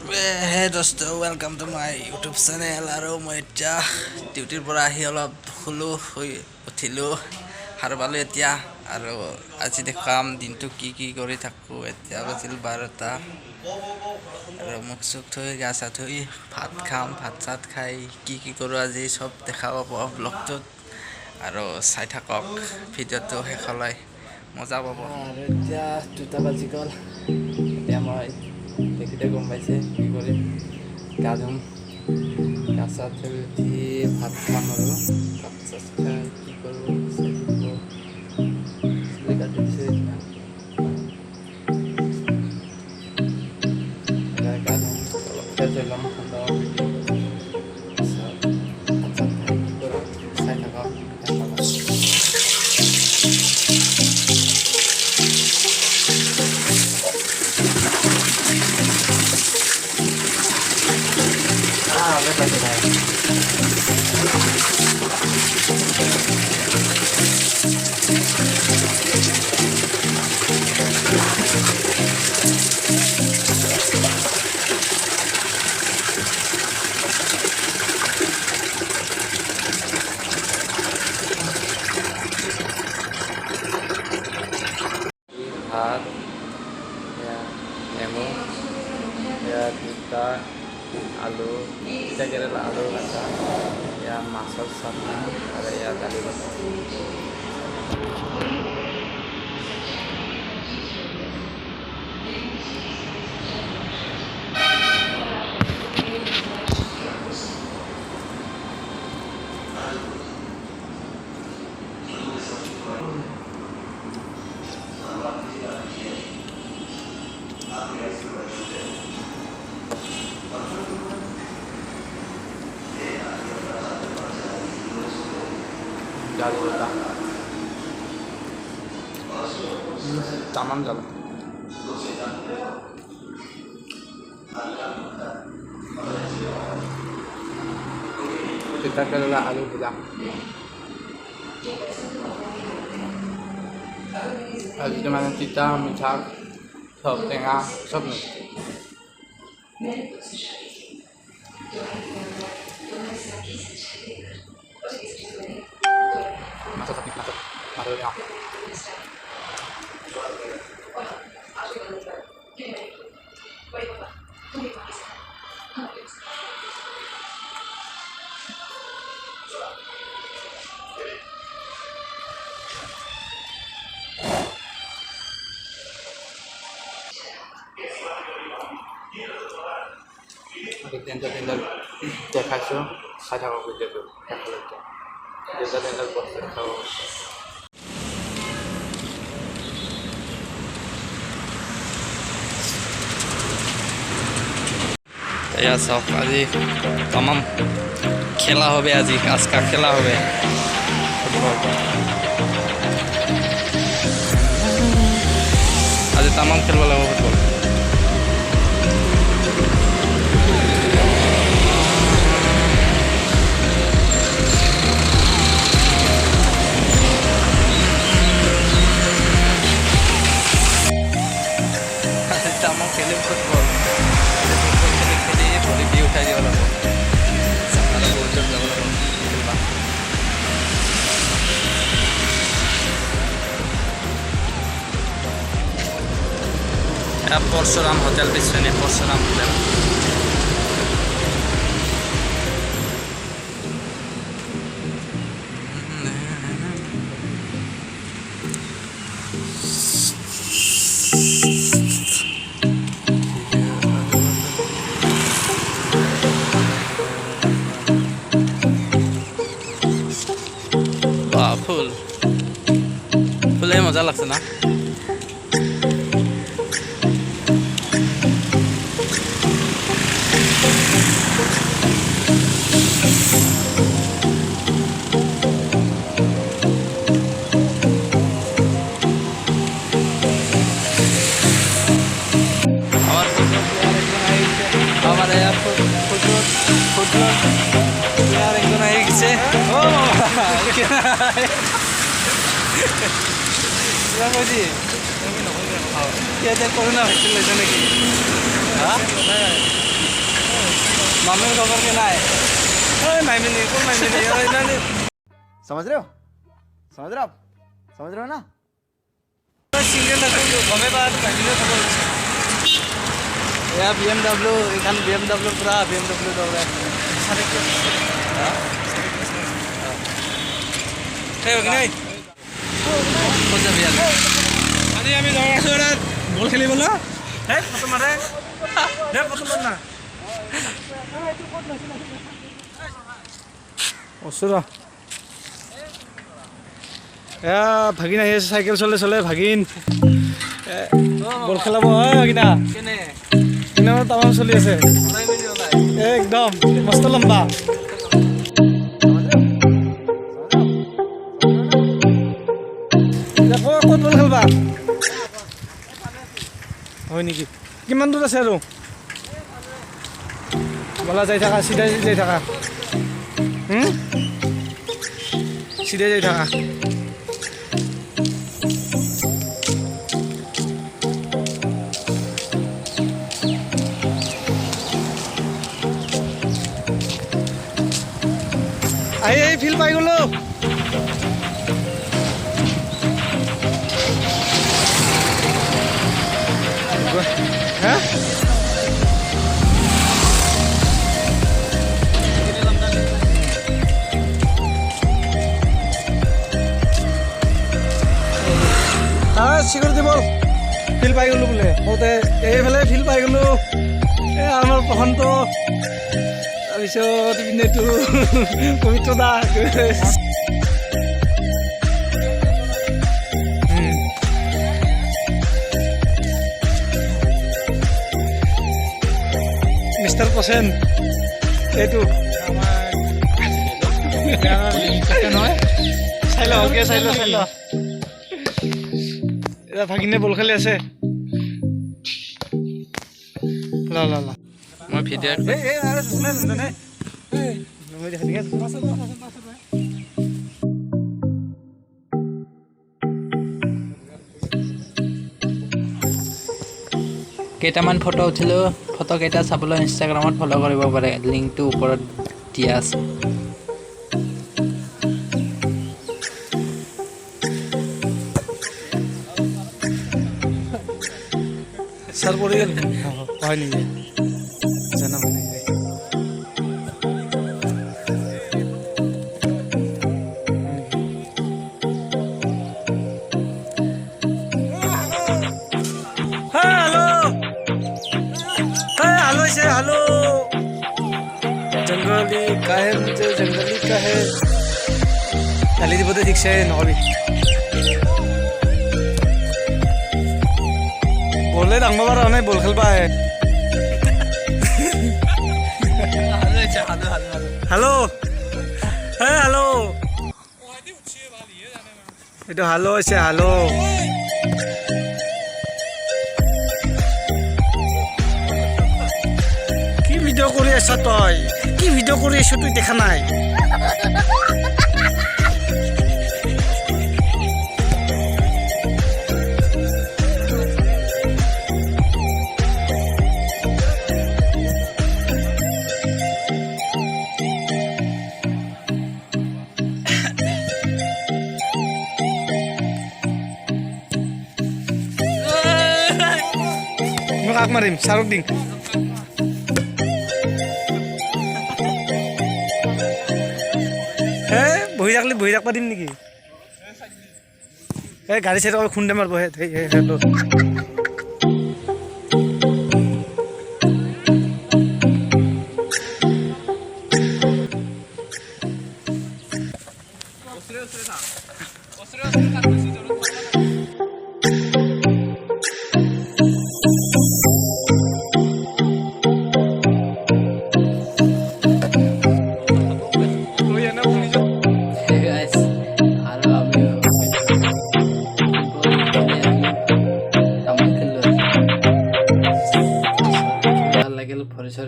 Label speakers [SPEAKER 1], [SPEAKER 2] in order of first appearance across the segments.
[SPEAKER 1] হে দোস্ত welcome to my YouTube channel. আৰু মই এতিয়া ডিউটিৰ পৰা আহি অলপ শুলোঁ, শুই উঠিলোঁ, সাৰ পালোঁ এতিয়া। আৰু আজি দেখাম দিনটো কি কি কৰি থাকোঁ। এতিয়া বাজিল 12টা আৰু মুখ চুখ ধুই গা চা ধুই ভাত খাম। ভাত চাত খাই কি কি কৰোঁ আজি চব দেখাব পাব ব্লগটোত, আৰু চাই থাকক ভিডিঅ'টো শেষলৈ, মজা পাব। আৰু এতিয়া 2টা বাজি গ'ল। এতিয়া মই তেখেতে গম পাইছে কি কৰিম, গা ধুম, গা চা ধুই উঠি ভাত খাম আৰু ভাত চাত খাই কি কৰোঁ চাই থাকিব। চুলি কাটি দিছোঁ এতিয়া, গা ধুম, অলপ ফ্ৰেছ হৈ ল'ম, ঠাণ্ডা তাৰপিছত ভাত চাত খাই কি কৰোঁ চাই থাকক। ভাত, নেমু, দুটা আলু, তিতা কেৰেলা, আলু ভাজা, মাছৰ চাটনি আৰু দালি ভাত। Jalo lah, taman jalo. Kita kelola alu kita. Alu itu mana kita minyak, sop tengah, sop nih. Masuk ya. Tenda deখাইছো, চাই থাকক ভিডিঅ'টো শেষলৈকে। টেণ্ডাৰ বস্তু দেখাব। এয়া চাওক, আজি তামাম খেলা হবে, আজি আজকা খেলা হবে ফুটবল। আজি তামাম খেলব লাগিব ফুটবল। তামাম খেলিম ফুটবল। ফুটবল খেলি ভৰি দি উঠাই দিব লাগিব। আৰু বহুত জন যাব লাগিব খেলিবা। পৰশুৰাম হোটেল বিশ্বনী, পৰশুৰাম হোটেল। ফুল ফুলে মজা লাগছে না। আমার ফুটবল প্লেয়ার একজন হয়ে গেছে। করোনা হয়েছিল নাকি? হ্যাঁ मामे खबर के नाय ओए माइमिनी कौन माइमिनी ओए नानी
[SPEAKER 2] समझ रहे हो आप समझ रहे हो ना
[SPEAKER 1] सिंगल ना गमे बात माइमिनी खबर या BMW এখান BMW পুরা BMW দৌড়ায় সারে কি হ্যাঁ এই ওখানে কোন যাবি আজি আমি যাই আছো না বল খেলিব না এই ফটো মারে দে ফটো মার না ওসরা এ ভাগিন আহি আছে সাইকেল চলে চলে ভাগিন বল খেলাব হয় ভাগিনা কেনে কেনে তামাম চলি আছে একদম মস্ত লম্বা দেখো ক'ত বল খেলবা হয় নেকি কিমান দূৰ আছে আৰু বলা যাই থাকা চিধাই যাই থাকা চিধাই যাই থাকা এই ফিল পাই গলো হ্যাঁ সিকিউরিটি বল ফিল পাই গলো বোলে কওঁতে এইফালে ফিল পাই গলো এই আমাৰ প্ৰশান্ত তাৰপিছত ইপিনেতো পবিত্ৰ দা মিষ্টাৰ প্ৰচেন এইটো নহয় চাই ল ভালকে চাই ল এটা ভাগিনে বল খেলি আছে ল ল ল মই ভিডিঅ' কেইটামান ফটো উঠিলোঁ ফটোকেইটা চাবলৈ ইনষ্টাগ্ৰামত ফ'ল' কৰিব পাৰে লিংকটো ওপৰত দিয়া আছে सर बोलिए हाँ नहीं है जन्म नहीं है हेलो से हेलो जंगली का है मुझे जंगली का है चलिए दी बोलते ठीक से नॉबी बोले रंग बाबा रहने बोल खेल पाए hello hello itu halo sih halo কি ভিডিও কৰি আছ তই কি ভিডিও কৰি আছ তুই দেখা নাই Aku marim, saruk ding. বহি থাকবা দিম নেকি এই গাড়ী চাইড খুন্দে মাৰিব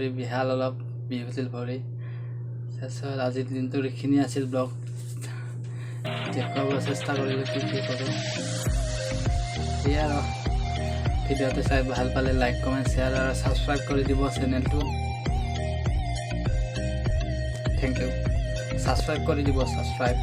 [SPEAKER 1] ভৰি বিহাল অলপ বিষ হৈছিল ভৰি তাৰপিছত আজিৰ দিনটো এইখিনি আছিল ব্লগ দেখুৱাব চেষ্টা কৰিলোঁ কি কৰোঁ সেয়া আৰু ভিডিঅ'টো চাই ভাল পালে লাইক কমেণ্ট শ্বেয়াৰ আৰু ছাবস্ক্ৰাইব কৰি দিব চেনেলটো
[SPEAKER 3] থেংক ইউ ছাবস্ক্ৰাইব কৰি দিব ছাবস্ক্ৰাইব